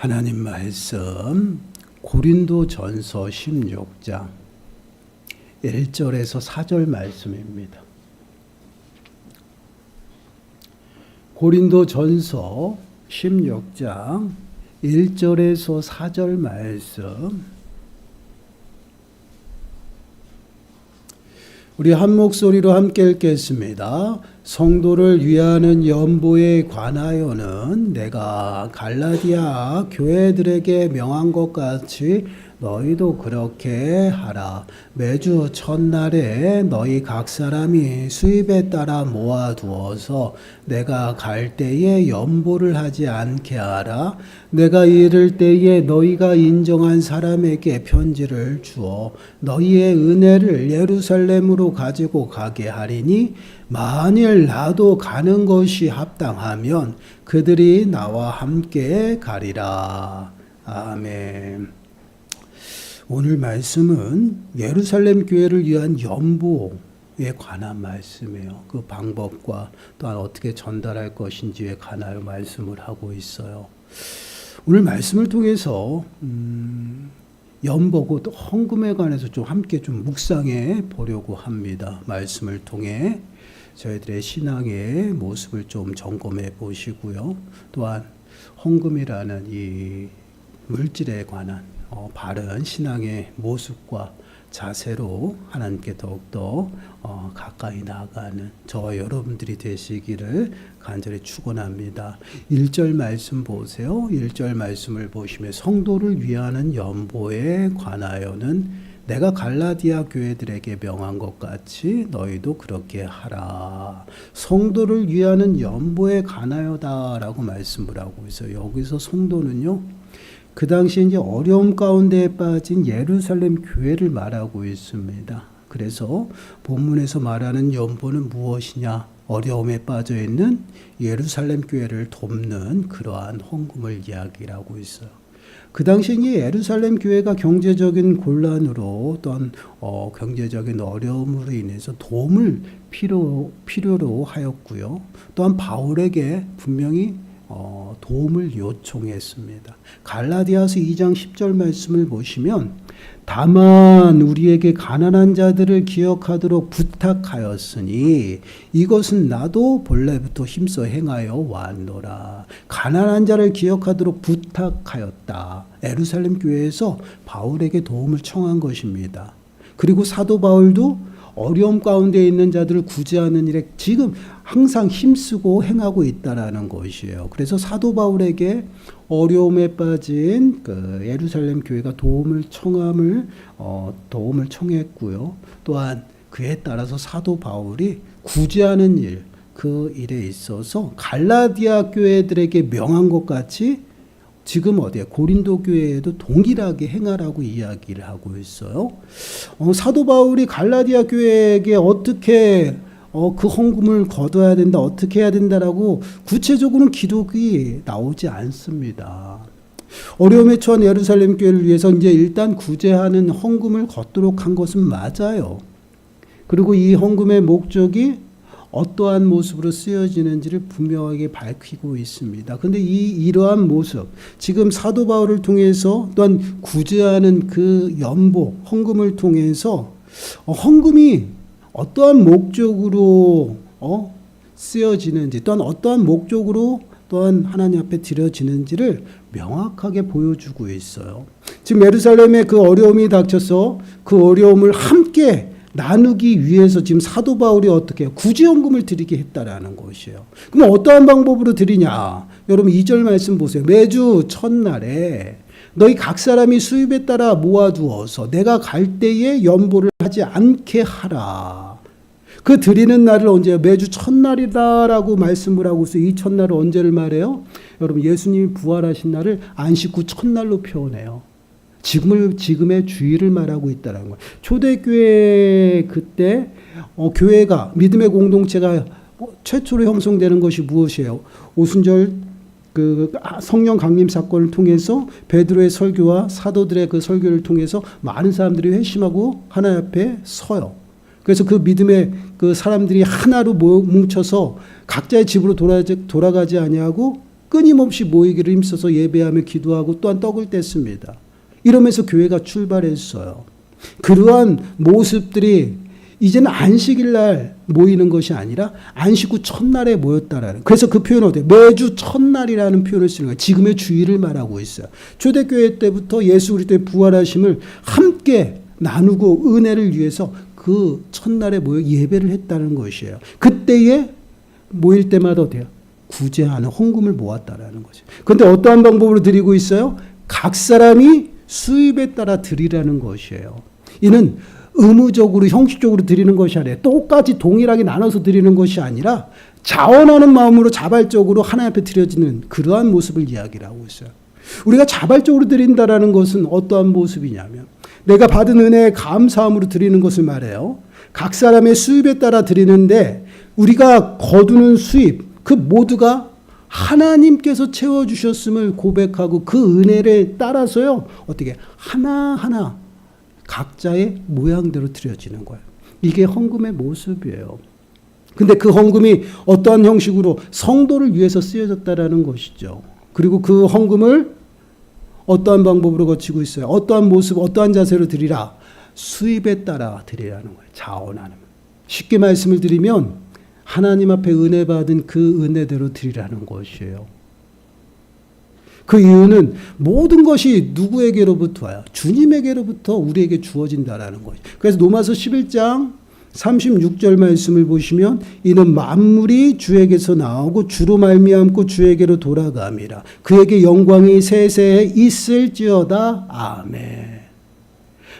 하나님 말씀 고린도전서 16장 1절에서 4절 말씀입니다. 고린도전서 16장 1절에서 4절 말씀, 우리 한 목소리로 함께 읽겠습니다. 성도를 위하는 연보에 관하여는 내가 갈라디아 교회들에게 명한 것 같이 너희도 그렇게 하라. 매주 첫날에 너희 각 사람이 수입에 따라 모아두어서 내가 갈 때에 연보를 하지 않게 하라. 내가 이를 때에 너희가 인정한 사람에게 편지를 주어 너희의 은혜를 예루살렘으로 가지고 가게 하리니 만일 나도 가는 것이 합당하면 그들이 나와 함께 가리라. 아멘. 오늘 말씀은 예루살렘 교회를 위한 연보에 관한 말씀이에요. 그 방법과 또한 어떻게 전달할 것인지에 관하여 말씀을 하고 있어요. 오늘 말씀을 통해서 연보고 또 헌금에 관해서 좀 함께 좀 묵상해 보려고 합니다. 말씀을 통해 저희들의 신앙의 모습을 좀 점검해 보시고요. 또한 헌금이라는 이 물질에 관한 바른 신앙의 모습과 자세로 하나님께 더욱더 가까이 나아가는 저와 여러분들이 되시기를 간절히 축원합니다. 1절 말씀 보세요. 1절 말씀을 보시면 성도를 위하는 연보에 관하여는 내가 갈라디아 교회들에게 명한 것 같이 너희도 그렇게 하라. 성도를 위하는 연보에 관하여다라고 말씀을 하고 있어요. 여기서 성도는요, 그 당시 이제 어려움 가운데에 빠진 예루살렘 교회를 말하고 있습니다. 그래서 본문에서 말하는 연보는 무엇이냐? 어려움에 빠져 있는 예루살렘 교회를 돕는 그러한 헌금을 이야기하고 있어요. 그 당시 이제 예루살렘 교회가 경제적인 곤란으로 또한 경제적인 어려움으로 인해서 도움을 필요로 하였고요. 또한 바울에게 분명히 도움을 요청했습니다. 갈라디아서 2장 10절 말씀을 보시면 다만 우리에게 가난한 자들을 기억하도록 부탁하였으니 이것은 나도 본래부터 힘써 행하여 왔노라. 가난한 자를 기억하도록 부탁하였다. 예루살렘 교회에서 바울에게 도움을 청한 것입니다. 그리고 사도 바울도 어려움 가운데 있는 자들을 구제하는 일에 지금 항상 힘쓰고 행하고 있다라는 것이에요. 그래서 사도 바울에게 어려움에 빠진 그 예루살렘 교회가 도움을 청했고요. 또한 그에 따라서 사도 바울이 구제하는 일, 그 일에 있어서 갈라디아 교회들에게 명한 것 같이 지금 어디에 고린도 교회에도 동일하게 행하라고 이야기를 하고 있어요. 사도 바울이 갈라디아 교회에게 어떻게 그 헌금을 거둬야 된다, 어떻게 해야 된다라고 구체적으로는 기록이 나오지 않습니다. 어려움에 처한 예루살렘 교회를 위해서 이제 일단 구제하는 헌금을 걷도록 한 것은 맞아요. 그리고 이 헌금의 목적이 어떠한 모습으로 쓰여지는지를 분명하게 밝히고 있습니다. 그런데 이러한 모습, 지금 사도 바울을 통해서 또한 구제하는 그 연보, 헌금을 통해서 헌금이 어떠한 목적으로 쓰여지는지, 또한 어떠한 목적으로 또한 하나님 앞에 드려지는지를 명확하게 보여주고 있어요. 지금 예루살렘에 그 어려움이 닥쳐서 그 어려움을 함께 나누기 위해서 지금 사도 바울이 어떻게 해요? 구제헌금을 드리게 했다라는 것이에요. 그럼 어떠한 방법으로 드리냐? 여러분 2절 말씀 보세요. 매주 첫날에 너희 각 사람이 수입에 따라 모아두어서 내가 갈 때에 연보를 하지 않게 하라. 그 드리는 날을 언제요? 매주 첫날이다라고 말씀을 하고 있어요. 이 첫날은 언제를 말해요? 여러분 예수님이 부활하신 날을 안식 후 첫날로 표현해요. 지금의 주일을 말하고 있다는 거예요. 초대교회 그때 교회가 믿음의 공동체가 최초로 형성되는 것이 무엇이에요? 오순절 그 성령 강림 사건을 통해서 베드로의 설교와 사도들의 그 설교를 통해서 많은 사람들이 회심하고 하나님 앞에 서요. 그래서 그 믿음의 그 사람들이 하나로 뭉쳐서 각자의 집으로 돌아가지 아니하고 끊임없이 모이기를 힘써서 예배하며 기도하고 또한 떡을 뗐습니다. 이러면서 교회가 출발했어요. 그러한 모습들이 이제는 안식일 날 모이는 것이 아니라 안식 후 첫날에 모였다라는. 그래서 그 표현은 어때요? 매주 첫날이라는 표현을 쓰는 거예요. 지금의 주일을 말하고 있어요. 초대교회 때부터 예수 그리스도의 부활하심을 함께 나누고 은혜를 위해서 그 첫날에 모여 예배를 했다는 것이에요. 그때에 모일 때마다 어때요? 구제하는 헌금을 모았다라는 거죠. 그런데 어떠한 방법으로 드리고 있어요? 각 사람이 수입에 따라 드리라는 것이에요. 이는 의무적으로 형식적으로 드리는 것이 아니라 똑같이 동일하게 나눠서 드리는 것이 아니라 자원하는 마음으로 자발적으로 하나님 앞에 드려지는 그러한 모습을 이야기를 하고 있어요. 우리가 자발적으로 드린다라는 것은 어떠한 모습이냐면 내가 받은 은혜에 감사함으로 드리는 것을 말해요. 각 사람의 수입에 따라 드리는데 우리가 거두는 수입 그 모두가 하나님께서 채워주셨음을 고백하고 그 은혜를 따라서요. 어떻게 하나하나 각자의 모양대로 드려지는 거예요. 이게 헌금의 모습이에요. 근데 그 헌금이 어떠한 형식으로 성도를 위해서 쓰여졌다라는 것이죠. 그리고 그 헌금을 어떠한 방법으로 거치고 있어요. 어떠한 모습, 어떠한 자세로 드리라. 수입에 따라 드리라는 거예요. 자원하는. 쉽게 말씀을 드리면 하나님 앞에 은혜 받은 그 은혜대로 드리라는 것이에요. 그 이유는 모든 것이 누구에게로부터 와요? 주님에게로부터 우리에게 주어진다라는 거예요. 그래서 로마서 11장 36절 말씀을 보시면 이는 만물이 주에게서 나오고 주로 말미암고 주에게로 돌아감이라. 그에게 영광이 세세에 있을지어다. 아멘.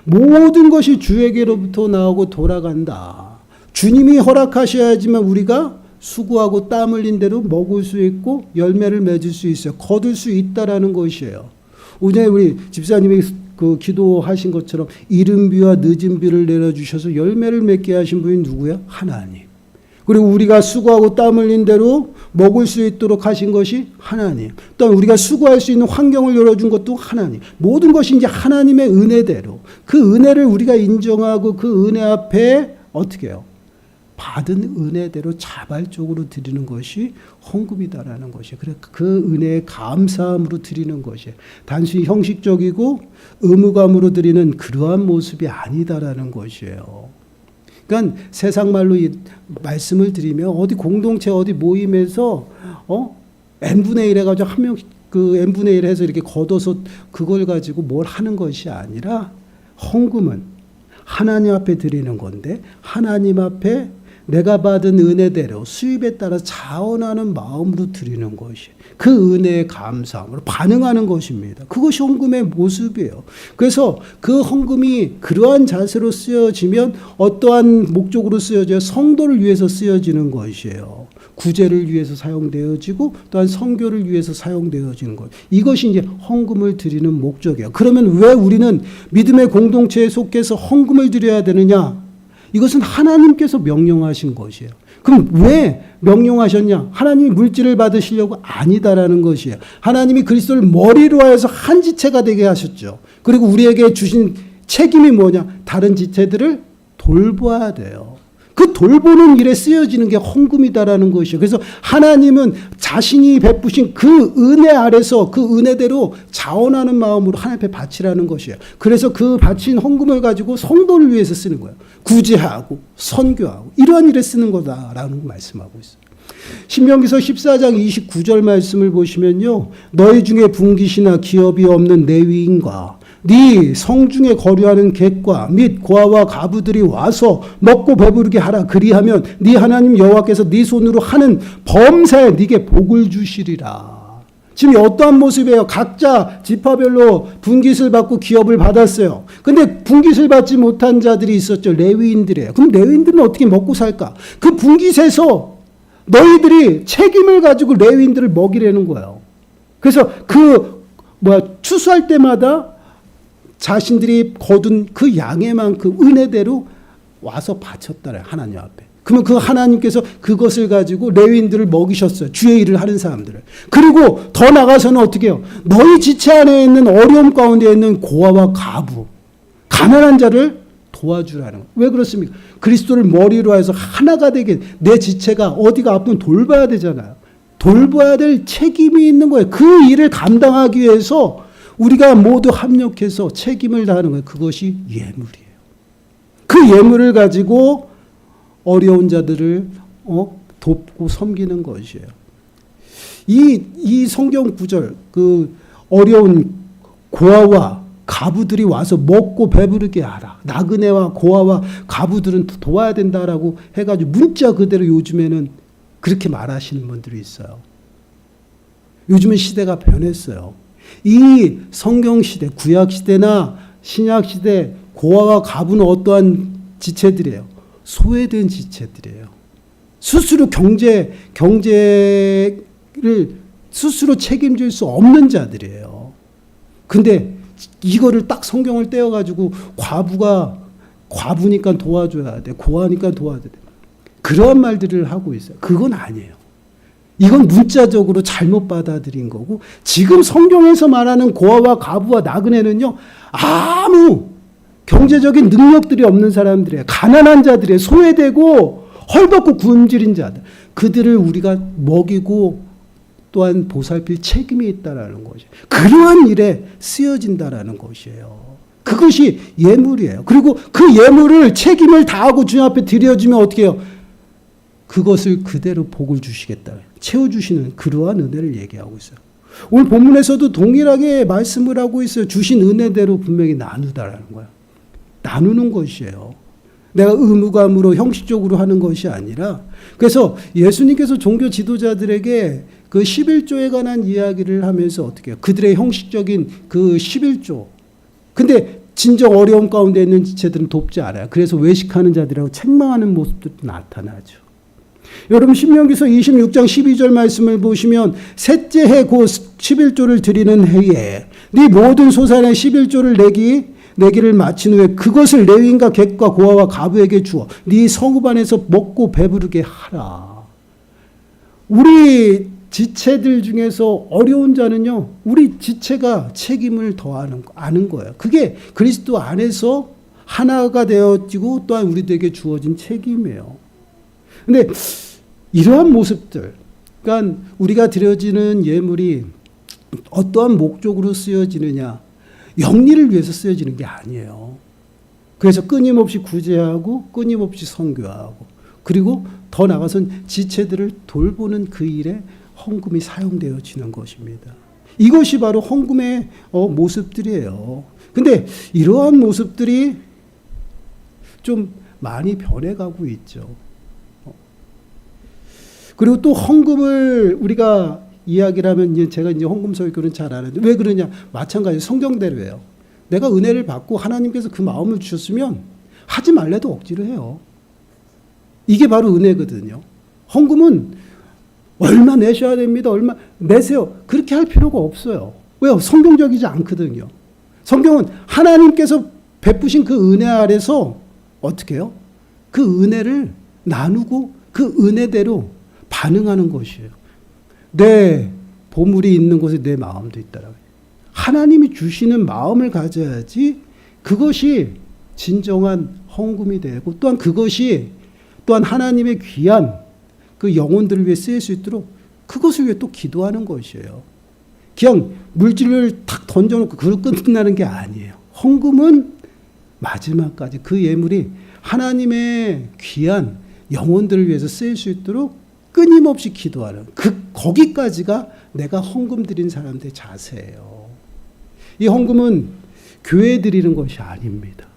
모든 것이 주에게로부터 나오고 돌아간다. 주님이 허락하셔야지만 우리가 수고하고 땀 흘린 대로 먹을 수 있고 열매를 맺을 수 있어요. 거둘 수 있다라는 것이에요. 오전에 우리 집사님이 그 기도하신 것처럼 이른 비와 늦은 비를 내려주셔서 열매를 맺게 하신 분이 누구야? 하나님. 그리고 우리가 수고하고 땀 흘린 대로 먹을 수 있도록 하신 것이 하나님. 또 우리가 수고할 수 있는 환경을 열어준 것도 하나님. 모든 것이 이제 하나님의 은혜대로 그 은혜를 우리가 인정하고 그 은혜 앞에 어떻게 해요? 받은 은혜대로 자발적으로 드리는 것이 헌금이다라는 것이에요. 그래서 그 은혜에 감사함으로 드리는 것이에요. 단순히 형식적이고 의무감으로 드리는 그러한 모습이 아니다라는 것이에요. 그러니까 세상 말로 말씀을 드리면 어디 공동체 어디 모임에서 n분의 1 해가지고 한 명 그 n분의 1 해서 이렇게 걷어서 그걸 가지고 뭘 하는 것이 아니라 헌금은 하나님 앞에 드리는 건데 하나님 앞에 내가 받은 은혜대로 수입에 따라 자원하는 마음으로 드리는 것이 그 은혜의 감사함으로 반응하는 것입니다. 그것이 헌금의 모습이에요. 그래서 그 헌금이 그러한 자세로 쓰여지면 어떠한 목적으로 쓰여져요? 성도를 위해서 쓰여지는 것이에요. 구제를 위해서 사용되어지고 또한 선교를 위해서 사용되어지는 것. 이것이 이제 헌금을 드리는 목적이에요. 그러면 왜 우리는 믿음의 공동체에 속해서 헌금을 드려야 되느냐? 이것은 하나님께서 명령하신 것이에요. 그럼 왜 명령하셨냐? 하나님이 물질을 받으시려고 아니다라는 것이에요. 하나님이 그리스도를 머리로 하여서 한 지체가 되게 하셨죠. 그리고 우리에게 주신 책임이 뭐냐? 다른 지체들을 돌봐야 돼요. 그 돌보는 일에 쓰여지는 게 헌금이다라는 것이에요. 그래서 하나님은 자신이 베푸신 그 은혜 아래서 그 은혜대로 자원하는 마음으로 하나님 앞에 바치라는 것이에요. 그래서 그 바친 헌금을 가지고 성도를 위해서 쓰는 거예요. 구제하고 선교하고 이러한 일에 쓰는 거다라는 말씀하고 있어요. 신명기서 14장 29절 말씀을 보시면요. 너희 중에 분깃이나 기업이 없는 레위인과 네 성중에 거류하는 객과 및 고아와 가부들이 와서 먹고 배부르게 하라. 그리하면 네 하나님 여호와께서 네 손으로 하는 범사에 네게 복을 주시리라. 지금 어떠한 모습이에요? 각자 지파별로 분깃을 받고 기업을 받았어요. 근데 분깃을 받지 못한 자들이 있었죠. 레위인들이에요. 그럼 레위인들은 어떻게 먹고 살까? 그 분깃에서 너희들이 책임을 가지고 레위인들을 먹이려는 거예요. 그래서 추수할 때마다 자신들이 거둔 그 양의만큼 은혜대로 와서 바쳤다래 하나님 앞에. 그러면 그 하나님께서 그것을 가지고 레위인들을 먹이셨어요. 주의 일을 하는 사람들을. 그리고 더 나가서는 어떻게 해요? 너희 지체 안에 있는 어려움 가운데 있는 고아와 가부, 가난한 자를 도와주라는 거예요. 왜 그렇습니까? 그리스도를 머리로 해서 하나가 되게 내 지체가 어디가 아프면 돌봐야 되잖아요. 돌봐야 될 책임이 있는 거예요. 그 일을 감당하기 위해서 우리가 모두 합력해서 책임을 다하는 거예요. 그것이 예물이에요. 그 예물을 가지고 어려운 자들을 돕고 섬기는 것이에요. 이 성경 구절, 그 어려운 고아와 가부들이 와서 먹고 배부르게 하라. 나그네와 고아와 가부들은 도와야 된다라고 해가지고 문자 그대로 요즘에는 그렇게 말하시는 분들이 있어요. 요즘은 시대가 변했어요. 이 성경 시대, 구약 시대나 신약 시대 고아와 가부는 어떠한 지체들이에요? 소외된 지체들이에요. 스스로 경제를 스스로 책임질 수 없는 자들이에요. 근데 이거를 딱 성경을 떼어가지고 과부니까 도와줘야 돼. 고아니까 도와줘야 돼. 그런 말들을 하고 있어요. 그건 아니에요. 이건 문자적으로 잘못 받아들인 거고, 지금 성경에서 말하는 고아와 가부와 나그네는요, 아무 경제적인 능력들이 없는 사람들이에요. 가난한 자들이에요. 소외되고 헐벗고 굶주린 자들. 그들을 우리가 먹이고 또한 보살필 책임이 있다라는 것이에요. 그러한 일에 쓰여진다라는 것이에요. 그것이 예물이에요. 그리고 그 예물을 책임을 다하고 주님 앞에 드려주면 어떻게 해요? 그것을 그대로 복을 주시겠다. 채워주시는 그러한 은혜를 얘기하고 있어요. 오늘 본문에서도 동일하게 말씀을 하고 있어요. 주신 은혜대로 분명히 나누다라는 거예요. 나누는 것이에요. 내가 의무감으로 형식적으로 하는 것이 아니라, 그래서 예수님께서 종교 지도자들에게 그 11조에 관한 이야기를 하면서 어떻게 해요? 그들의 형식적인 그 11조. 근데 진정 어려움 가운데 있는 지체들은 돕지 않아요. 그래서 외식하는 자들하고 책망하는 모습도 나타나죠. 여러분 신명기서 26장 12절 말씀을 보시면 셋째 해 곧 11조를 드리는 해에 네 모든 소산의 11조를 내기를 마친 후에 그것을 레위인과 객과 고아와 가부에게 주어 네 성읍 안에서 먹고 배부르게 하라. 우리 지체들 중에서 어려운 자는요, 우리 지체가 책임을 아는 거예요. 그게 그리스도 안에서 하나가 되어지고 또한 우리들에게 주어진 책임이에요. 근데 이러한 모습들, 그러니까 우리가 드려지는 예물이 어떠한 목적으로 쓰여지느냐, 영리를 위해서 쓰여지는 게 아니에요. 그래서 끊임없이 구제하고 끊임없이 선교하고, 그리고 더 나아가서는 지체들을 돌보는 그 일에 헌금이 사용되어지는 것입니다. 이것이 바로 헌금의 모습들이에요. 근데 이러한 모습들이 좀 많이 변해가고 있죠. 그리고 또 헌금을 우리가 이야기를 하면 제가 이제 헌금 설교는 잘 아는데 왜 그러냐? 마찬가지 성경대로예요. 내가 은혜를 받고 하나님께서 그 마음을 주셨으면 하지 말래도 억지로 해요. 이게 바로 은혜거든요. 헌금은 얼마 내셔야 됩니다. 얼마 내세요. 그렇게 할 필요가 없어요. 왜요? 성경적이지 않거든요. 성경은 하나님께서 베푸신 그 은혜 아래서 어떻게 해요? 그 은혜를 나누고 그 은혜대로 반응하는 것이에요. 내 보물이 있는 곳에 내 마음도 있다라고요. 하나님이 주시는 마음을 가져야지 그것이 진정한 헌금이 되고 또한 그것이 또한 하나님의 귀한 그 영혼들을 위해 쓰일 수 있도록 그것을 위해 또 기도하는 것이에요. 그냥 물질을 탁 던져놓고 그걸 끝나는 게 아니에요. 헌금은 마지막까지 그 예물이 하나님의 귀한 영혼들을 위해서 쓰일 수 있도록 끊임없이 기도하는 거기까지가 내가 헌금 드린 사람들의 자세예요. 이 헌금은 교회 드리는 것이 아닙니다.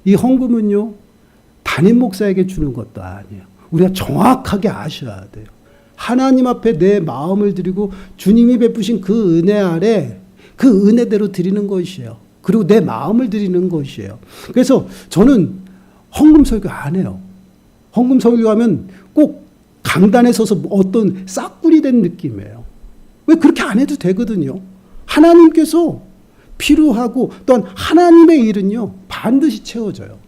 이 헌금은요, 담임 목사에게 주는 것도 아니에요. 우리가 정확하게 아셔야 돼요. 하나님 앞에 내 마음을 드리고 주님이 베푸신 그 은혜 아래 그 은혜대로 드리는 것이에요. 그리고 내 마음을 드리는 것이에요. 그래서 저는 헌금 설교 안 해요. 헌금 설교하면 꼭 강단에 서서 어떤 싹군이 된 느낌이에요. 왜 그렇게 안 해도 되거든요. 하나님께서 필요하고 또한 하나님의 일은요 반드시 채워져요.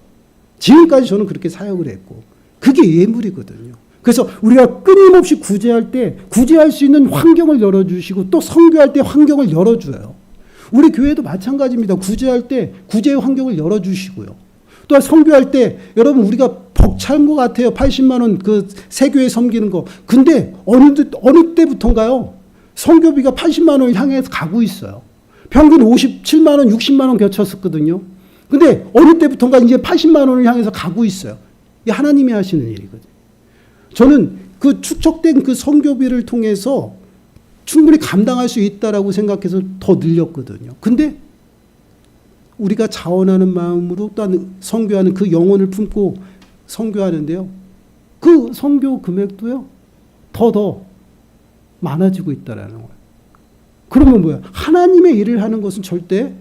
지금까지 저는 그렇게 사역을 했고 그게 예물이거든요. 그래서 우리가 끊임없이 구제할 때 구제할 수 있는 환경을 열어주시고 또 선교할 때 환경을 열어줘요. 우리 교회도 마찬가지입니다. 구제할 때 구제의 환경을 열어주시고요. 또한 선교할 때 여러분 우리가 벅찬 것 같아요. 80만 원 그 세교회 섬기는 거. 근데 어느 때부터인가요? 선교비가 80만 원을 향해서 가고 있어요. 평균 57만 원, 60만 원 겹쳤었거든요. 근데 어느 때부터인가 이제 80만 원을 향해서 가고 있어요. 이게 하나님이 하시는 일이거든요. 저는 그 축적된 그 선교비를 통해서 충분히 감당할 수 있다라고 생각해서 더 늘렸거든요. 근데 우리가 자원하는 마음으로 또한 선교하는 그 영혼을 품고 선교하는데요. 그 선교 금액도요. 더 많아지고 있다라는 거예요. 그러면 뭐야? 하나님의 일을 하는 것은 절대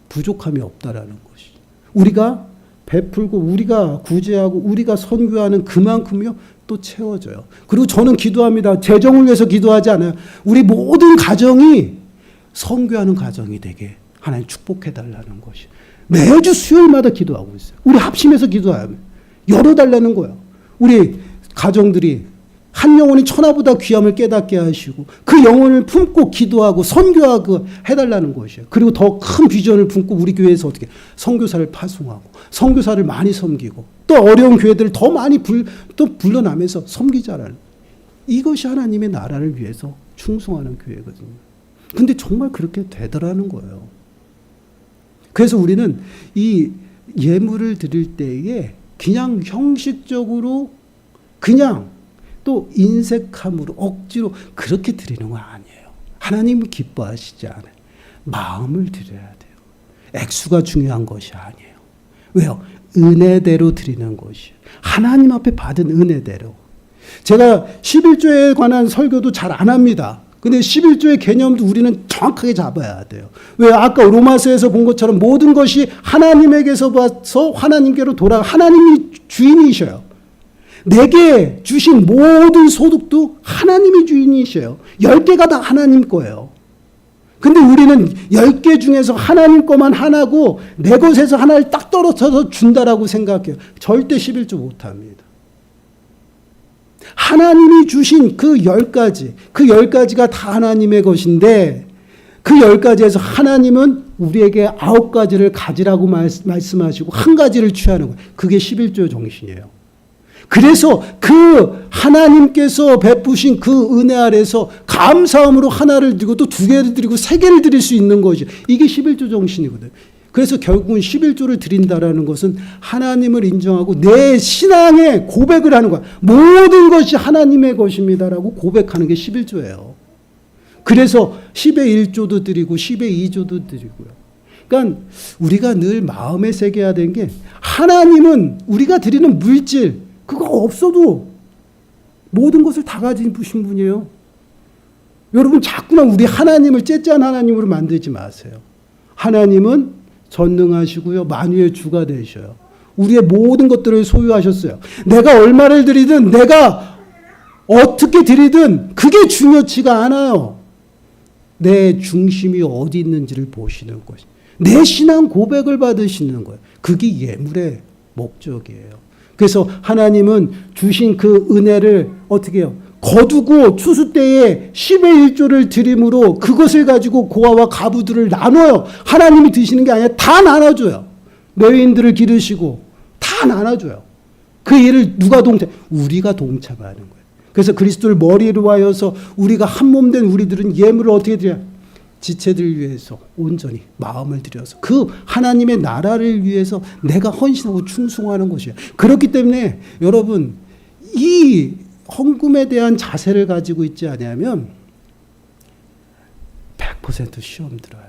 부족함이 없다라는 것이. 우리가 베풀고 우리가 구제하고 우리가 선교하는 그만큼요 또 채워져요. 그리고 저는 기도합니다. 재정을 위해서 기도하지 않아요. 우리 모든 가정이 선교하는 가정이 되게 하나님 축복해달라는 것이. 매주 수요일마다 기도하고 있어요. 우리 합심해서 기도하면 열어달라는 거예요. 우리 가정들이 한 영혼이 천하보다 귀함을 깨닫게 하시고 그 영혼을 품고 기도하고 선교하고 해달라는 것이에요. 그리고 더 큰 비전을 품고 우리 교회에서 어떻게 선교사를 파송하고 선교사를 많이 섬기고 또 어려운 교회들을 더 많이 또 불러나면서 섬기자라는, 이것이 하나님의 나라를 위해서 충성하는 교회거든요. 근데 정말 그렇게 되더라는 거예요. 그래서 우리는 이 예물을 드릴 때에 그냥 형식적으로 그냥 또 인색함으로 억지로 그렇게 드리는 거 아니에요. 하나님이 기뻐하시지 않아요. 마음을 드려야 돼요. 액수가 중요한 것이 아니에요. 왜요? 은혜대로 드리는 것이에요. 하나님 앞에 받은 은혜대로. 제가 11조에 관한 설교도 잘 안 합니다. 근데 11조의 개념도 우리는 정확하게 잡아야 돼요. 왜? 아까 로마서에서 본 것처럼 모든 것이 하나님에게서 와서 하나님께로 돌아가. 하나님이 주인이셔요. 내게 주신 모든 소득도 하나님이 주인이셔요. 10개가 다 하나님 거예요. 근데 우리는 10개 중에서 하나님 거만 하나고 내 것에서 하나를 딱 떨어져서 준다라고 생각해요. 절대 11조 못합니다. 하나님이 주신 그 10가지, 그 10가지가 다 하나님의 것인데 그 10가지에서 하나님은 우리에게 9가지를 가지라고 말씀하시고 한 가지를 취하는 거예요. 그게 11조 정신이에요. 그래서 그 하나님께서 베푸신 그 은혜 아래서 감사함으로 하나를 드리고 또 2개를 드리고 3개를 드릴 수 있는 것이, 이게 11조 정신이거든요. 그래서 결국은 11조를 드린다라는 것은 하나님을 인정하고 내 신앙의 고백을 하는 거야. 모든 것이 하나님의 것입니다라고 고백하는 게 11조예요. 그래서 10의 1조도 드리고 10의 2조도 드리고요. 그러니까 우리가 늘 마음에 새겨야 되는 게, 하나님은 우리가 드리는 물질 그거 없어도 모든 것을 다 가진 분이에요. 여러분 자꾸만 우리 하나님을 째째한 하나님으로 만들지 마세요. 하나님은 전능하시고요. 만유의 주가 되셔요. 우리의 모든 것들을 소유하셨어요. 내가 얼마를 드리든 내가 어떻게 드리든 그게 중요치가 않아요. 내 중심이 어디 있는지를 보시는 것. 내 신앙 고백을 받으시는 거예요. 그게 예물의 목적이에요. 그래서 하나님은 주신 그 은혜를 어떻게 해요? 거두고 추수 때에 10의 1조를 드림으로 그것을 가지고 고아와 가부들을 나눠요. 하나님이 드시는 게 아니라 다 나눠줘요. 레위인들을 기르시고 다 나눠줘요. 그 일을 누가 우리가 동참하는 거예요. 그래서 그리스도를 머리로 하여서 우리가 한 몸 된 우리들은 예물을 어떻게 드려요? 지체들 위해서 온전히 마음을 들여서 그 하나님의 나라를 위해서 내가 헌신하고 충성하는 것이에요. 그렇기 때문에 여러분, 이 헌금에 대한 자세를 가지고 있지 않으면 100% 시험 들어요.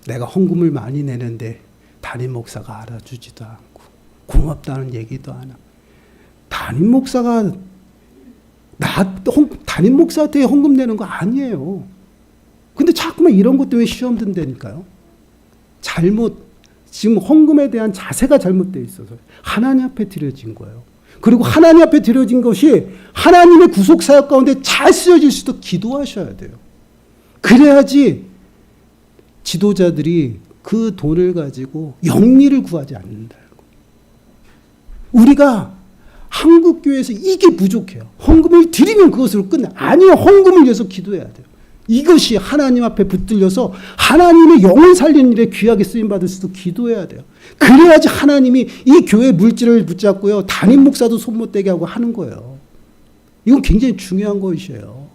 내가 헌금을 많이 내는데 담임 목사가 알아주지도 않고 고맙다는 얘기도 안 하고, 담임 목사가 담임 목사한테 헌금 내는 거 아니에요. 근데 자꾸만 이런 것 때문에 시험 든다니까요. 지금 헌금에 대한 자세가 잘못되어 있어서 하나님 앞에 드려진 거예요. 그리고 하나님 앞에 드려진 것이 하나님의 구속사역 가운데 잘 쓰여질 수 있도록 기도하셔야 돼요. 그래야지 지도자들이 그 돈을 가지고 영리를 구하지 않는다. 우리가 한국교회에서 이게 부족해요. 헌금을 드리면 그것으로 끝나. 아니요. 헌금을 위해서 기도해야 돼요. 이것이 하나님 앞에 붙들려서 하나님의 영혼 살리는 일에 귀하게 쓰임받을 수도 기도해야 돼요. 그래야지 하나님이 이 교회 물질을 붙잡고요. 담임 목사도 손 못 대게 하고 하는 거예요. 이건 굉장히 중요한 것이에요.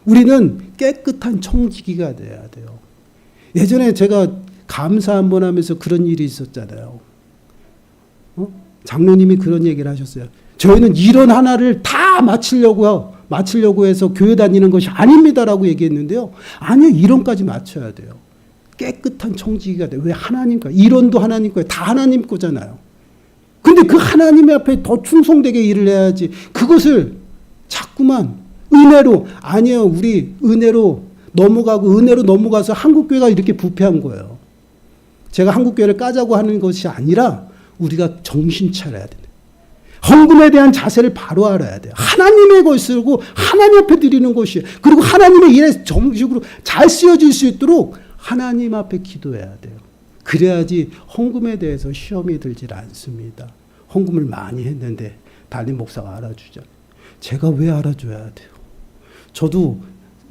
우리는 깨끗한 청지기가 돼야 돼요. 예전에 제가 감사 한번 하면서 그런 일이 있었잖아요. 장로님이 그런 얘기를 하셨어요. 저희는 이런 하나를 다 마치려고 해서 교회 다니는 것이 아닙니다라고 얘기했는데요. 아니요, 이론까지 맞춰야 돼요. 깨끗한 청지기가 돼요. 왜? 하나님 거. 이론도 하나님 거예요. 다 하나님 거잖아요. 근데 그 하나님 앞에 더 충성되게 일을 해야지. 그것을 자꾸만 은혜로, 아니요, 우리 은혜로 넘어가서 한국교회가 이렇게 부패한 거예요. 제가 한국교회를 까자고 하는 것이 아니라 우리가 정신 차려야 돼요. 헌금에 대한 자세를 바로 알아야 돼요. 하나님의 것이고 하나님 앞에 드리는 것이에요. 그리고 하나님의 일에 정식으로 잘 쓰여질 수 있도록 하나님 앞에 기도해야 돼요. 그래야지 헌금에 대해서 시험이 들질 않습니다. 헌금을 많이 했는데 담임 목사가 알아주죠. 제가 왜 알아줘야 돼요? 저도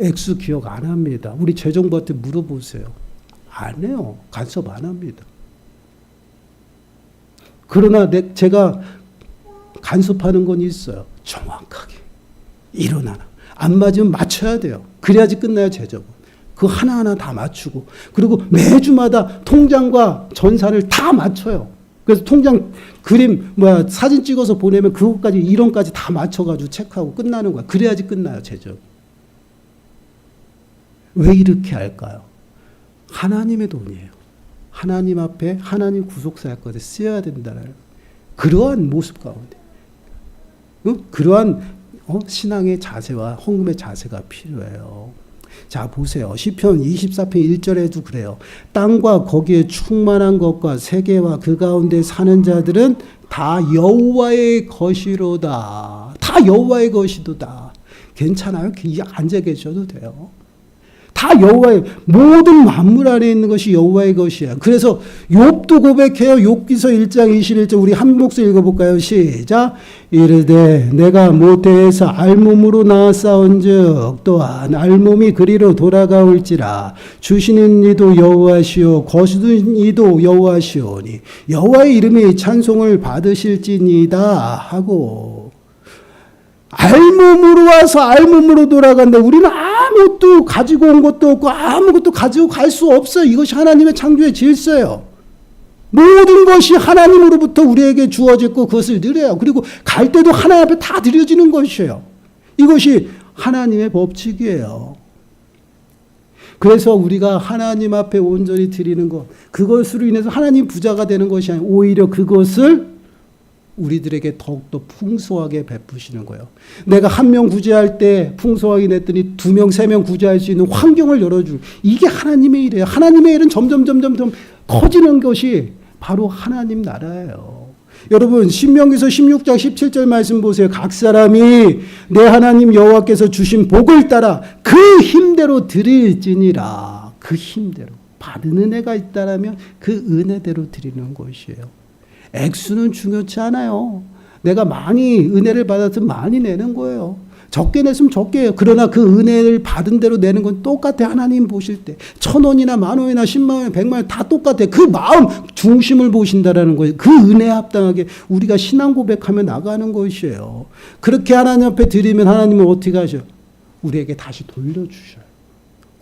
액수 기억 안 합니다. 우리 재정부한테 물어보세요. 안 해요. 간섭 안 합니다. 그러나 제가 간섭하는 건 있어요. 정확하게. 일어나나. 안 맞으면 맞춰야 돼요. 그래야지 끝나요, 재정은. 그 하나하나 다 맞추고. 그리고 매주마다 통장과 전산을 다 맞춰요. 그래서 통장 그림, 사진 찍어서 보내면 그것까지, 이론까지 다 맞춰가지고 체크하고 끝나는 거야. 그래야지 끝나요, 재정. 왜 이렇게 할까요? 하나님의 돈이에요. 하나님 앞에 하나님 구속사역까지 쓰여야 된다는 그러한 모습 가운데. 그러한 신앙의 자세와 헌금의 자세가 필요해요. 자, 보세요. 시편 24편 1절에도 그래요. 땅과 거기에 충만한 것과 세계와 그 가운데 사는 자들은 다 여호와의 것이로다. 다 여호와의 것이도다. 괜찮아요? 앉아 계셔도 돼요. 다 여호와의, 모든 만물 안에 있는 것이 여호와의 것이야. 그래서 욥도 고백해요. 욥기서 1장 21절 우리 한 목소리 읽어볼까요? 시작. 이르되 내가 모태에서 알몸으로 나았사온즉 또한 알몸이 그리로 돌아가올지라. 주시는 이도 여호와시오 거두는 이도 여호와시오니 여호와의 이름이 찬송을 받으실지니이다 하고, 알몸으로 와서 알몸으로 돌아간다. 우리는 아무것도 가지고 온 것도 없고 아무것도 가지고 갈 수 없어요. 이것이 하나님의 창조의 질서예요. 모든 것이 하나님으로부터 우리에게 주어졌고 그것을 누려요. 그리고 갈 때도 하나님 앞에 다 드려지는 것이에요. 이것이 하나님의 법칙이에요. 그래서 우리가 하나님 앞에 온전히 드리는 것, 그것으로 인해서 하나님 부자가 되는 것이 아니라 오히려 그것을 우리들에게 더욱더 풍성하게 베푸시는 거예요. 내가 한 명 구제할 때 풍성하게 냈더니 2명, 3명 구제할 수 있는 환경을 열어줄. 이게 하나님의 일이에요. 하나님의 일은 점점 커지는 것이 바로 하나님 나라예요. 여러분, 신명기서 16장 17절 말씀 보세요. 각 사람이 내 하나님 여호와께서 주신 복을 따라 그 힘대로 드릴지니라. 그 힘대로. 받은 은혜가 있다라면 그 은혜대로 드리는 것이에요. 액수는 중요치 않아요. 내가 많이 은혜를 받았으면 많이 내는 거예요. 적게 냈으면 적게 해요. 그러나 그 은혜를 받은 대로 내는 건 똑같아. 하나님 보실 때 1,000원이나 10,000원이나 100,000원, 100,000원 다 똑같아. 그 마음 중심을 보신다라는 거예요. 그 은혜에 합당하게 우리가 신앙 고백하며 나가는 것이에요. 그렇게 하나님 앞에 드리면 하나님은 어떻게 하셔? 우리에게 다시 돌려주셔요.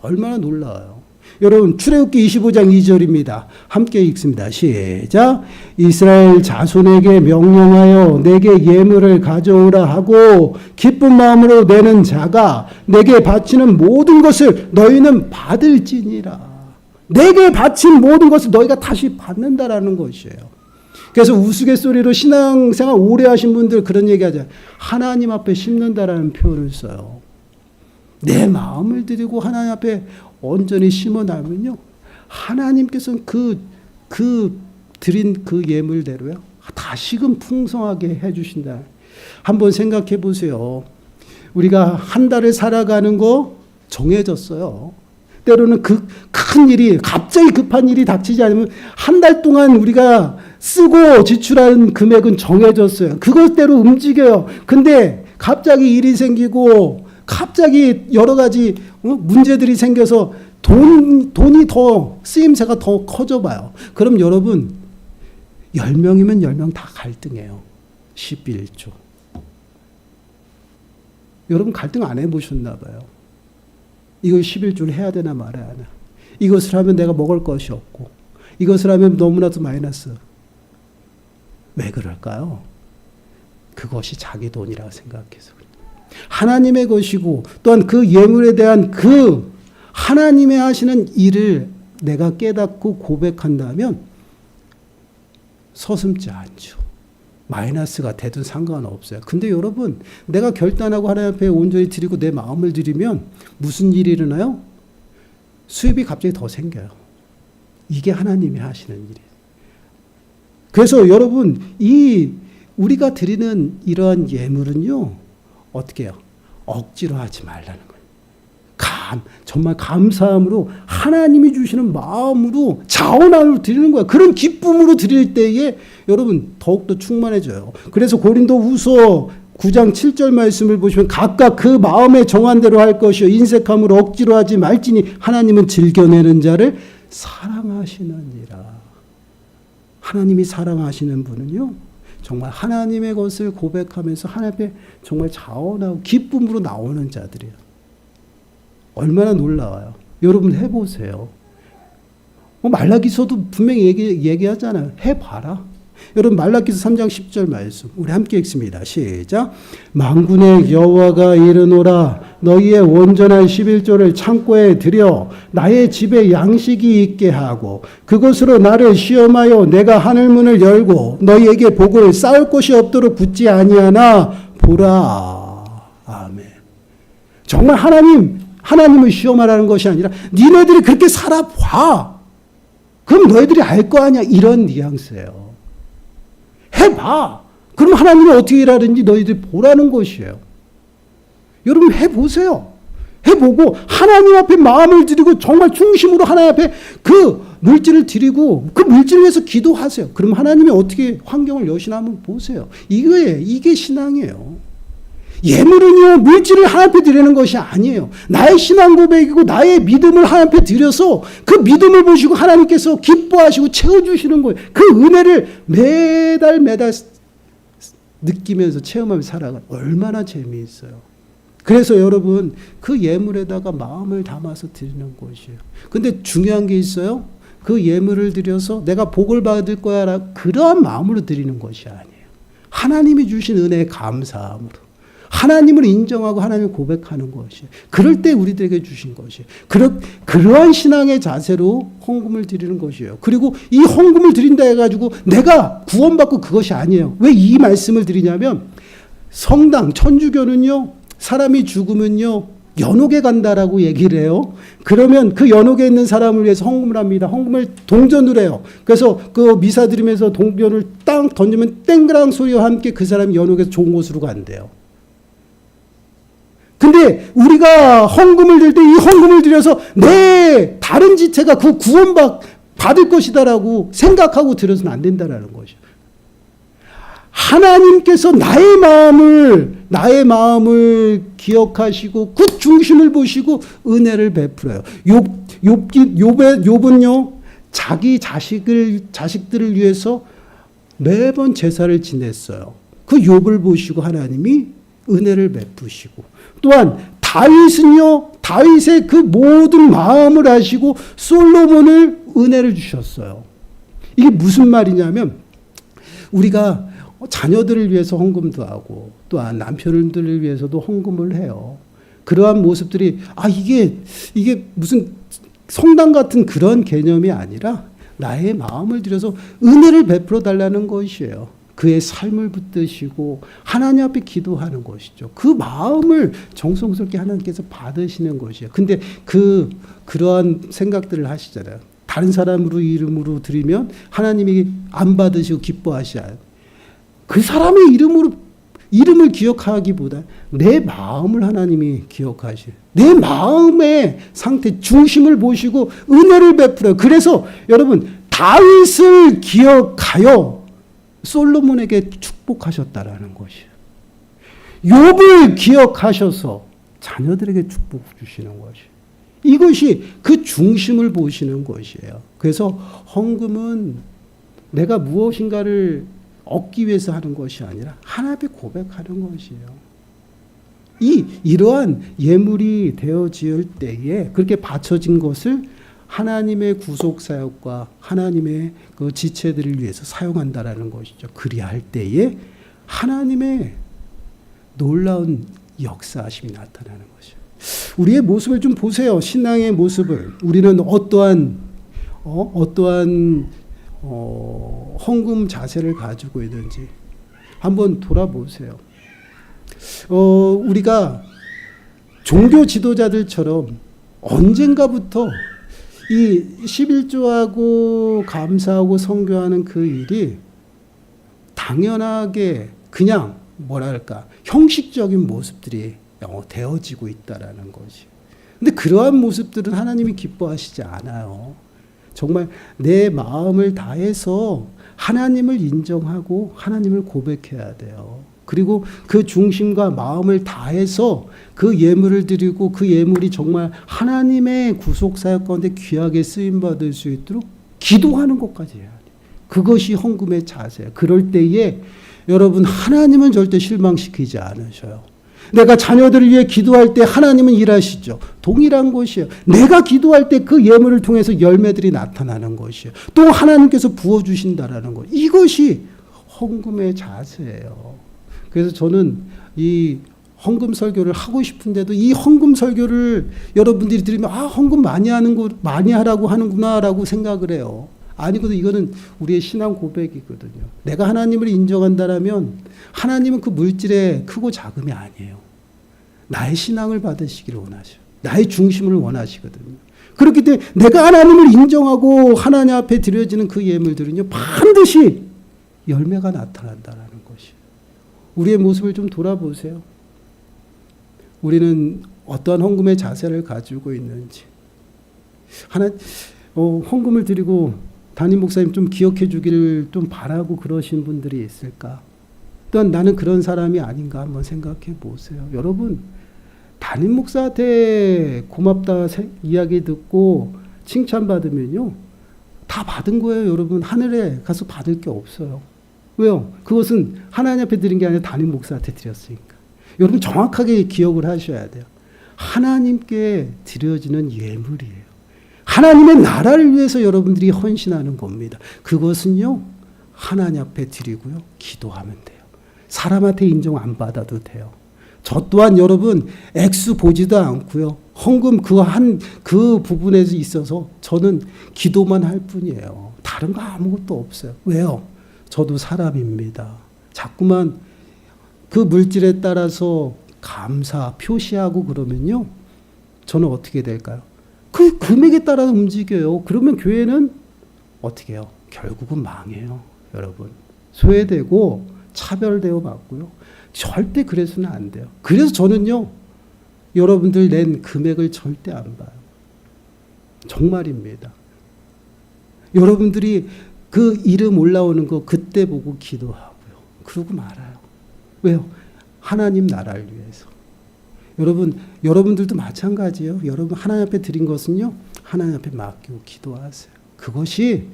얼마나 놀라워요. 여러분, 출애굽기 25장 2절입니다. 함께 읽습니다. 시작. 이스라엘 자손에게 명령하여 내게 예물을 가져오라 하고 기쁜 마음으로 내는 자가 내게 바치는 모든 것을 너희는 받을지니라. 내게 바친 모든 것을 너희가 다시 받는다라는 것이에요. 그래서 우스갯소리로 신앙생활 오래 하신 분들 그런 얘기하잖아요. 하나님 앞에 심는다라는 표현을 써요. 내 마음을 드리고 하나님 앞에 온전히 심어나면요, 하나님께서는 그 드린 그 예물대로요 다시금 풍성하게 해주신다. 한번 생각해 보세요. 우리가 한 달을 살아가는 거 정해졌어요. 때로는 그 큰 일이, 갑자기 급한 일이 닥치지 않으면 한 달 동안 우리가 쓰고 지출하는 금액은 정해졌어요. 그것대로 움직여요. 근데 갑자기 일이 생기고 갑자기 여러 가지 문제들이 생겨서 돈이 더 쓰임새가 더 커져 봐요. 그럼 여러분 10명이면 10명 다 갈등해요. 11조. 여러분 갈등 안 해보셨나 봐요. 이걸 11조를 해야 되나 말아야 하나. 이것을 하면 내가 먹을 것이 없고 이것을 하면 너무나도 마이너스. 왜 그럴까요? 그것이 자기 돈이라고 생각해서. 하나님의 것이고 또한 그 예물에 대한 그 하나님의 하시는 일을 내가 깨닫고 고백한다면 서슴지 않죠. 마이너스가 되든 상관없어요. 근데 여러분 내가 결단하고 하나님 앞에 온전히 드리고 내 마음을 드리면 무슨 일이 일어나요? 수입이 갑자기 더 생겨요. 이게 하나님이 하시는 일이에요. 그래서 여러분 우리가 드리는 이러한 예물은요 어떻게 해요? 억지로 하지 말라는 거예요. 정말 감사함으로 하나님이 주시는 마음으로 자원함으로 드리는 거예요. 그런 기쁨으로 드릴 때에 여러분 더욱더 충만해져요. 그래서 고린도후서 9장 7절 말씀을 보시면 각각 그 마음에 정한 대로 할 것이요 인색함으로 억지로 하지 말지니 하나님은 즐겨내는 자를 사랑하시느니라. 하나님이 사랑하시는 분은요 정말 하나님의 것을 고백하면서 하나님 앞에 정말 자원하고 기쁨으로 나오는 자들이에요. 얼마나 놀라워요. 여러분 해보세요. 말라기서도 분명히 얘기하잖아요. 해봐라. 여러분 말라기서 3장 10절 말씀 우리 함께 읽습니다. 시작. 만군의 여호와가 이르노라 너희의 온전한 11조를 창고에 들여 나의 집에 양식이 있게 하고 그것으로 나를 시험하여 내가 하늘문을 열고 너희에게 복을 쌓을 곳이 없도록 붙지 아니하나 보라. 아멘. 정말 하나님을 시험하라는 것이 아니라 니네들이 그렇게 살아봐. 그럼 너희들이 알 거 아니야. 이런 뉘앙스예요. 해봐. 그럼 하나님이 어떻게 일하는지 너희들이 보라는 것이에요. 여러분 해보세요. 해보고 하나님 앞에 마음을 드리고 정말 중심으로 하나님 앞에 그 물질을 드리고 그 물질을 위해서 기도하세요. 그럼 하나님이 어떻게 환경을 여시나 한번 보세요. 이게 신앙이에요. 예물은요 물질을 하나님 앞에 드리는 것이 아니에요. 나의 신앙 고백이고 나의 믿음을 하나님 앞에 드려서 그 믿음을 보시고 하나님께서 기뻐하시고 채워주시는 거예요. 그 은혜를 매달 느끼면서 체험하면서 살아가 얼마나 재미있어요. 그래서 여러분 그 예물에다가 마음을 담아서 드리는 것이에요. 근데 중요한 게 있어요. 그 예물을 드려서 내가 복을 받을 거야 그러한 마음으로 드리는 것이 아니에요. 하나님이 주신 은혜에 감사함으로 하나님을 인정하고 하나님을 고백하는 것이에요. 그럴 때 우리들에게 주신 것이에요. 그러한 신앙의 자세로 헌금을 드리는 것이에요. 그리고 이 헌금을 드린다 해가지고 내가 구원받고 그것이 아니에요. 왜 이 말씀을 드리냐면 성당, 천주교는요 사람이 죽으면요 연옥에 간다라고 얘기를 해요. 그러면 그 연옥에 있는 사람을 위해서 헌금을 합니다. 헌금을 동전으로 해요. 그래서 그 미사 드리면서 동전을 땅 던지면 땡그랑 소리와 함께 그 사람이 연옥에서 좋은 곳으로 간대요. 근데 우리가 헌금을 드릴 때 이 헌금을 드려서 내 다른 지체가 그 구원받을 것이다라고 생각하고 드려서는 안 된다라는 것이죠. 하나님께서 나의 마음을 기억하시고 그 중심을 보시고 은혜를 베풀어요. 욥은요 자기 자식들을 위해서 매번 제사를 지냈어요. 그 욥을 보시고 하나님이 은혜를 베푸시고 또한 다윗의 그 모든 마음을 아시고 솔로몬을 은혜를 주셨어요. 이게 무슨 말이냐면 우리가 자녀들을 위해서 헌금도 하고 또한 남편들을 위해서도 헌금을 해요. 그러한 모습들이 이게 무슨 성당 같은 그런 개념이 아니라 나의 마음을 들여서 은혜를 베풀어 달라는 것이에요. 그의 삶을 붙드시고 하나님 앞에 기도하는 것이죠. 그 마음을 정성스럽게 하나님께서 받으시는 것이에요. 근데 그러한 생각들을 하시잖아요. 다른 사람으로 이름으로 드리면 하나님이 안 받으시고 기뻐하셔요. 그 사람의 이름을 기억하기보다 내 마음을 하나님이 기억하셔요. 내 마음의 상태 중심을 보시고 은혜를 베풀어요. 그래서 여러분 다윗을 기억하여 솔로몬에게 축복하셨다라는 것이에요. 욥을 기억하셔서 자녀들에게 축복 주시는 것이. 이것이 그 중심을 보시는 것이에요. 그래서 헌금은 내가 무엇인가를 얻기 위해서 하는 것이 아니라 하나님 앞에 고백하는 것이에요. 이러한 예물이 되어질 때에 그렇게 바쳐진 것을 하나님의 구속 사역과 하나님의 그 지체들을 위해서 사용한다라는 것이죠. 그리할 때에 하나님의 놀라운 역사하심이 나타나는 것이죠. 우리의 모습을 좀 보세요. 신앙의 모습을. 우리는 어떠한 헌금 자세를 가지고 있는지 한번 돌아보세요. 우리가 종교 지도자들처럼 언젠가부터 이 11조하고 감사하고 선교하는 그 일이 당연하게 그냥 형식적인 모습들이 되어지고 있다라는 것이. 근데 그러한 모습들은 하나님이 기뻐하시지 않아요. 정말 내 마음을 다해서 하나님을 인정하고 하나님을 고백해야 돼요. 그리고 그 중심과 마음을 다해서 그 예물을 드리고 그 예물이 정말 하나님의 구속사역 가운데 귀하게 쓰임받을 수 있도록 기도하는 것까지 해야 돼요. 그것이 헌금의 자세예요. 그럴 때에 여러분 하나님은 절대 실망시키지 않으셔요. 내가 자녀들을 위해 기도할 때 하나님은 일하시죠. 동일한 것이에요. 내가 기도할 때 그 예물을 통해서 열매들이 나타나는 것이에요. 또 하나님께서 부어주신다라는 것. 이것이 헌금의 자세예요. 그래서 저는 이 헌금 설교를 하고 싶은데도 이 헌금 설교를 여러분들이 들으면 헌금 많이 하라고 하는구나라고 생각을 해요. 아니거든. 이거는 우리의 신앙 고백이거든요. 내가 하나님을 인정한다라면 하나님은 그 물질의 크고 작음이 아니에요. 나의 신앙을 받으시기를 원하셔요. 나의 중심을 원하시거든요. 그렇기 때문에 내가 하나님을 인정하고 하나님 앞에 드려지는 그 예물들은요, 반드시 열매가 나타난다라는 것이에요. 우리의 모습을 좀 돌아보세요. 우리는 어떠한 헌금의 자세를 가지고 있는지. 헌금을 드리고 담임 목사님 좀 기억해 주기를 좀 바라고 그러신 분들이 있을까? 또한 나는 그런 사람이 아닌가 한번 생각해 보세요. 여러분, 담임 목사한테 고맙다 이야기 듣고 칭찬받으면요, 다 받은 거예요. 여러분, 하늘에 가서 받을 게 없어요. 왜요? 그것은 하나님 앞에 드린 게 아니라 담임 목사한테 드렸으니까. 여러분 정확하게 기억을 하셔야 돼요. 하나님께 드려지는 예물이에요. 하나님의 나라를 위해서 여러분들이 헌신하는 겁니다. 그것은요, 하나님 앞에 드리고요, 기도하면 돼요. 사람한테 인정 안 받아도 돼요. 저 또한 여러분 액수 보지도 않고요, 헌금 그 부분에 있어서 저는 기도만 할 뿐이에요. 다른 거 아무것도 없어요. 왜요? 저도 사람입니다. 자꾸만 그 물질에 따라서 감사 표시하고 그러면요, 저는 어떻게 될까요? 그 금액에 따라서 움직여요. 그러면 교회는 어떻게 해요? 결국은 망해요. 여러분, 소외되고 차별되어 맞고요. 절대 그래서는 안 돼요. 그래서 저는요, 여러분들 낸 금액을 절대 안 봐요. 정말입니다. 여러분들이 그 이름 올라오는 거 그때 보고 기도하고요. 그러고 말아요. 왜요? 하나님 나라를 위해서. 여러분들도 마찬가지예요. 여러분 하나님 앞에 드린 것은요, 하나님 앞에 맡기고 기도하세요. 그것이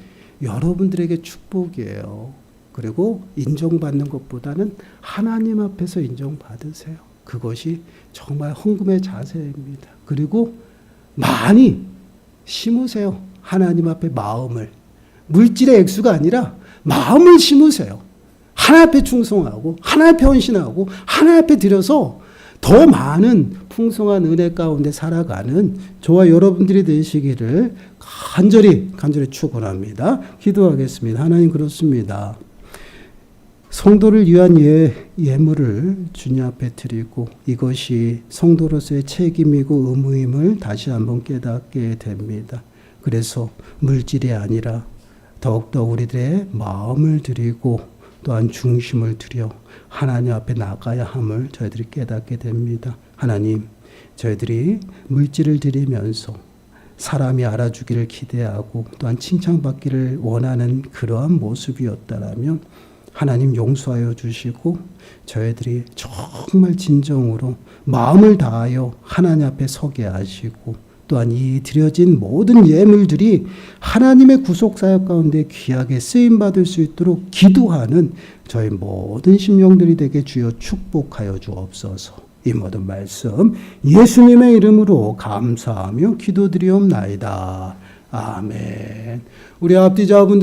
여러분들에게 축복이에요. 그리고 인정받는 것보다는 하나님 앞에서 인정받으세요. 그것이 정말 헌금의 자세입니다. 그리고 많이 심으세요. 하나님 앞에 마음을. 물질의 액수가 아니라 마음을 심으세요. 하나님 앞에 충성하고 하나님 앞에 헌신하고 하나님 앞에 드려서 더 많은 풍성한 은혜 가운데 살아가는 저와 여러분들이 되시기를 간절히 축원합니다. 기도하겠습니다. 하나님, 그렇습니다. 성도를 위한 예물을 주님 앞에 드리고 이것이 성도로서의 책임이고 의무임을 다시 한번 깨닫게 됩니다. 그래서 물질이 아니라 더욱더 우리들의 마음을 드리고 또한 중심을 들여 하나님 앞에 나가야 함을 저희들이 깨닫게 됩니다. 하나님, 저희들이 물질을 드리면서 사람이 알아주기를 기대하고 또한 칭찬받기를 원하는 그러한 모습이었다라면 하나님 용서하여 주시고 저희들이 정말 진정으로 마음을 다하여 하나님 앞에 서게 하시고 또한 이 드려진 모든 예물들이 하나님의 구속사역 가운데 귀하게 쓰임받을 수 있도록 기도하는 저희 모든 심령들이 되게 주여 축복하여 주옵소서. 이 모든 말씀 예수님의 이름으로 감사하며 기도드리옵나이다. 아멘. 우리 앞뒤자분들